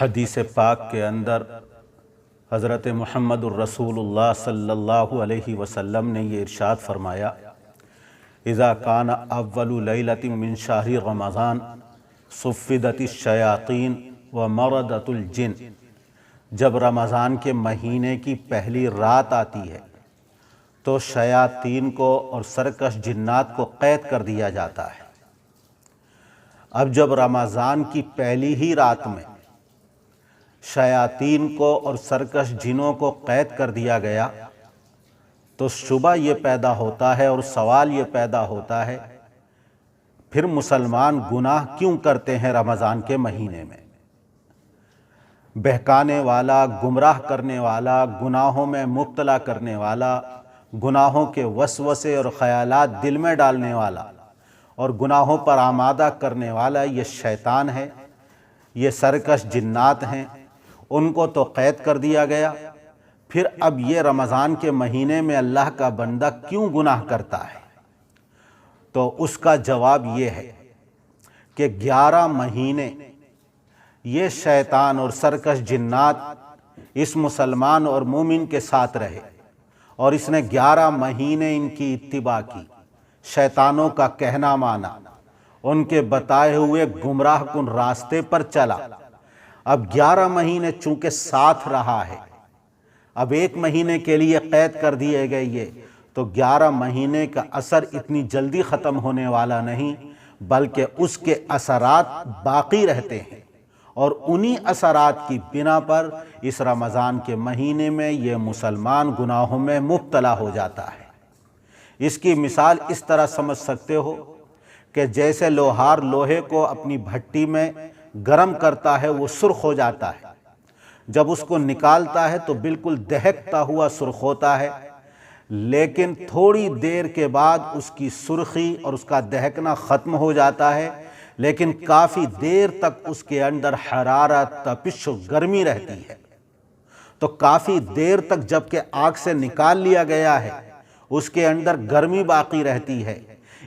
حدیث پاک کے اندر حضرت محمد الرسول اللہ صلی اللہ علیہ وسلم نے یہ ارشاد فرمایا، اذا کان اول لیلۃ من شہر رمضان صفدت الشیاطین ومردت الجن، جب رمضان کے مہینے کی پہلی رات آتی ہے تو شیاطین کو اور سرکش جنات کو قید کر دیا جاتا ہے۔ اب جب رمضان کی پہلی ہی رات میں شیاطین کو اور سرکش جنوں کو قید کر دیا گیا تو شبہ یہ پیدا ہوتا ہے اور سوال یہ پیدا ہوتا ہے، پھر مسلمان گناہ کیوں کرتے ہیں رمضان کے مہینے میں؟ بہکانے والا، گمراہ کرنے والا، گناہوں میں مبتلا کرنے والا، گناہوں کے وسوسے اور خیالات دل میں ڈالنے والا اور گناہوں پر آمادہ کرنے والا یہ شیطان ہے، یہ سرکش جنات ہیں۔ ان کو تو قید کر دیا گیا، پھر اب یہ رمضان کے مہینے میں اللہ کا بندہ کیوں گناہ کرتا ہے؟ تو اس کا جواب یہ ہے کہ 11 مہینے یہ شیطان اور سرکش جنات اس مسلمان اور مومن کے ساتھ رہے اور اس نے 11 مہینے ان کی اتباع کی، شیطانوں کا کہنا مانا، ان کے بتائے ہوئے گمراہ کن راستے پر چلا۔ اب 11 مہینے چونکہ ساتھ رہا ہے، اب 1 مہینے کے لیے قید کر دیے گئے یہ، تو 11 مہینے کا اثر اتنی جلدی ختم ہونے والا نہیں، بلکہ اس کے اثرات باقی رہتے ہیں اور انہی اثرات کی بنا پر اس رمضان کے مہینے میں یہ مسلمان گناہوں میں مبتلا ہو جاتا ہے۔ اس کی مثال اس طرح سمجھ سکتے ہو کہ جیسے لوہار لوہے کو اپنی بھٹی میں گرم کرتا ہے، وہ سرخ ہو جاتا ہے، جب اس کو نکالتا ہے تو بالکل دہکتا ہوا سرخ ہوتا ہے، لیکن تھوڑی دیر کے بعد اس کی سرخی اور اس کا دہکنا ختم ہو جاتا ہے، لیکن کافی دیر تک اس کے اندر حرارت، تپش و گرمی رہتی ہے۔ تو کافی دیر تک جب کہ آگ سے نکال لیا گیا ہے اس کے اندر گرمی باقی رہتی ہے۔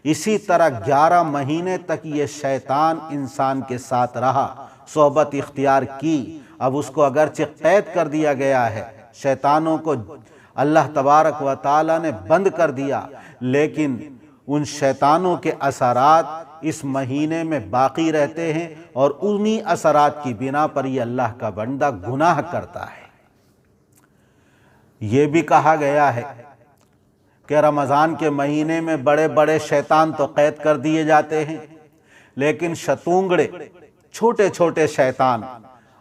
اسی طرح 11 مہینے تک یہ شیطان انسان کے ساتھ رہا، صحبت اختیار کی۔ اب اس کو اگرچہ قید کر دیا گیا ہے، شیطانوں کو اللہ تبارک و تعالی نے بند کر دیا، لیکن ان شیطانوں کے اثرات اس مہینے میں باقی رہتے ہیں اور انہی اثرات کی بنا پر یہ اللہ کا بندہ گناہ کرتا ہے۔ یہ بھی کہا گیا ہے کہ رمضان کے مہینے میں بڑے بڑے شیطان تو قید کر دیے جاتے ہیں، لیکن شتونگڑے، چھوٹے چھوٹے شیطان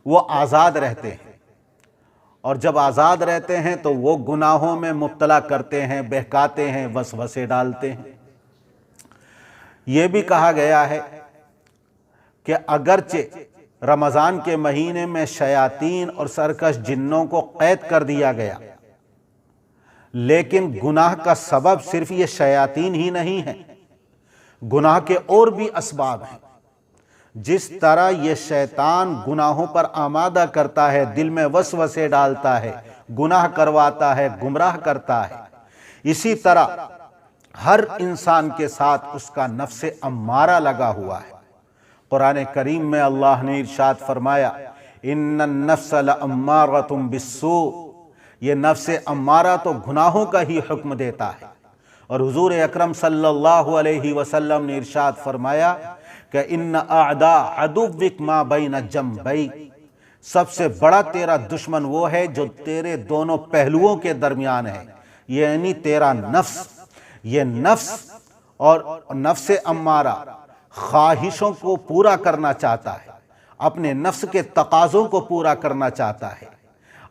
وہ آزاد رہتے ہیں، اور جب آزاد رہتے ہیں تو وہ گناہوں میں مبتلا کرتے ہیں، بہکاتے ہیں، وسوسے ڈالتے ہیں۔ یہ بھی کہا گیا ہے کہ اگرچہ رمضان کے مہینے میں شیاطین اور سرکش جنوں کو قید کر دیا گیا، لیکن گناہ کا سبب صرف یہ شیاطین ہی نہیں ہے، گناہ کے اور بھی اسباب ہیں۔ جس طرح یہ شیطان گناہوں پر آمادہ کرتا ہے، دل میں وسوسے ڈالتا ہے، گناہ کرواتا ہے، گمراہ کرتا ہے، اسی طرح ہر انسان کے ساتھ اس کا نفس امارہ لگا ہوا ہے۔ قرآن کریم میں اللہ نے ارشاد فرمایا، ان النفس لامارۃ بالسوء، یہ نفس امارہ تو گناہوں کا ہی حکم دیتا ہے۔ اور حضور اکرم صلی اللہ علیہ وسلم نے ارشاد فرمایا کہ ان اعداء عدوک ما بین جنبیک، سب سے بڑا تیرا دشمن وہ ہے جو تیرے دونوں پہلوؤں کے درمیان ہے، یعنی تیرا نفس۔ یہ نفس اور نفس امارہ خواہشوں کو پورا کرنا چاہتا ہے، اپنے نفس کے تقاضوں کو پورا کرنا چاہتا ہے۔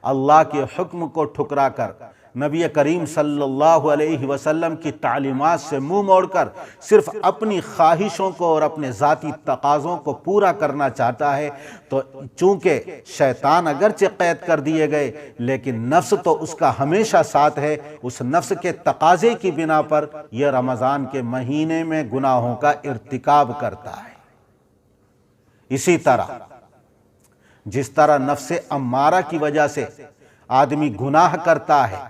اللہ کے حکم کو ٹھکرا کر، نبی کریم صلی اللہ علیہ وسلم کی تعلیمات سے منہ موڑ کر صرف اپنی خواہشوں کو اور اپنے ذاتی تقاضوں کو پورا کرنا چاہتا ہے، تو چونکہ شیطان اگرچہ قید کر دیے گئے لیکن نفس تو اس کا ہمیشہ ساتھ ہے، اس نفس کے تقاضے کی بنا پر یہ رمضان کے مہینے میں گناہوں کا ارتکاب کرتا ہے۔ اسی طرح جس طرح نفس امارہ کی وجہ سے آدمی گناہ کرتا ہے،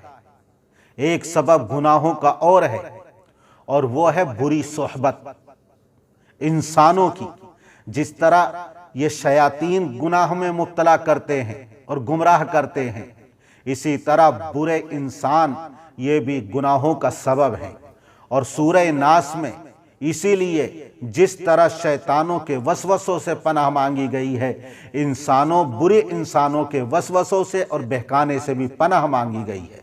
ایک سبب گناہوں کا اور ہے، اور وہ ہے بری صحبت انسانوں کی۔ جس طرح یہ شیاطین گناہ میں مبتلا کرتے ہیں اور گمراہ کرتے ہیں، اسی طرح برے انسان یہ بھی گناہوں کا سبب ہیں۔ اور سورہ ناس میں اسی لیے جس طرح شیطانوں کے وسوسوں سے پناہ مانگی گئی ہے، برے انسانوں کے وسوسوں سے اور بہکانے سے بھی پناہ مانگی گئی ہے۔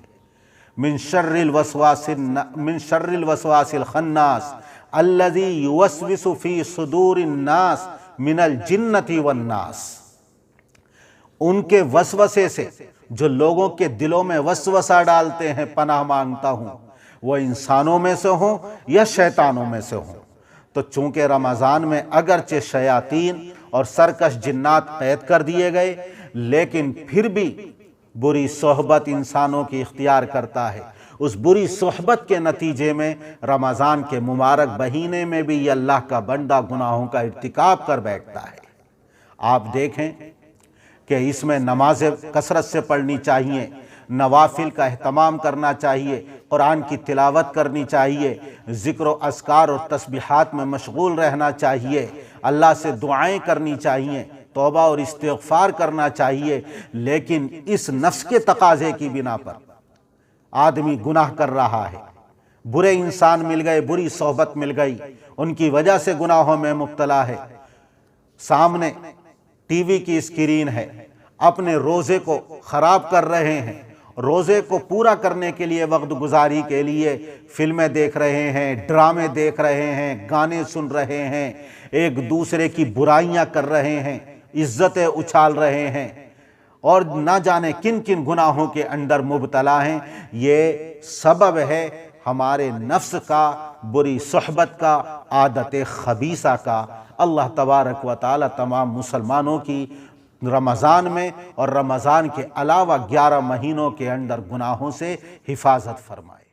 من شر الوسواس الخناس الذی یوسوس فی صدور الناس من الجنۃ والناس۔ ان کے وسوسے سے جو لوگوں کے دلوں میں وسوسہ ڈالتے ہیں، پناہ مانگتا ہوں، وہ انسانوں میں سے ہوں یا شیطانوں میں سے ہوں۔ تو چونکہ رمضان میں اگرچہ شیاطین اور سرکش جنات قید کر دیے گئے، لیکن پھر بھی بری صحبت انسانوں کی اختیار کرتا ہے۔ اس بری صحبت کے نتیجے میں رمضان کے مبارک مہینے میں بھی یہ اللہ کا بندہ گناہوں کا ارتکاب کر بیٹھتا ہے۔ آپ دیکھیں کہ اس میں نمازیں کثرت سے پڑھنی چاہیے، نوافل کا اہتمام کرنا چاہیے، قرآن کی تلاوت کرنی چاہیے، ذکر و اذکار اور تسبیحات میں مشغول رہنا چاہیے، اللہ سے دعائیں کرنی چاہیے، توبہ اور استغفار کرنا چاہیے۔ لیکن اس نفس کے تقاضے کی بنا پر آدمی گناہ کر رہا ہے، برے انسان مل گئے، بری صحبت مل گئی، ان کی وجہ سے گناہوں میں مبتلا ہے۔ سامنے ٹی وی کی اسکرین ہے، اپنے روزے کو خراب کر رہے ہیں، روزے کو پورا کرنے کے لیے، وقت گزاری کے لیے فلمیں دیکھ رہے ہیں، ڈرامے دیکھ رہے ہیں، گانے سن رہے ہیں، ایک دوسرے کی برائیاں کر رہے ہیں، عزتیں اچھال رہے ہیں، اور نہ جانے کن کن گناہوں کے اندر مبتلا ہیں۔ یہ سبب ہے ہمارے نفس کا، بری صحبت کا، عادت خبیثہ کا۔ اللہ تبارک و تعالی تمام مسلمانوں کی رمضان میں اور رمضان کے علاوہ 11 مہینوں کے اندر گناہوں سے حفاظت فرمائے۔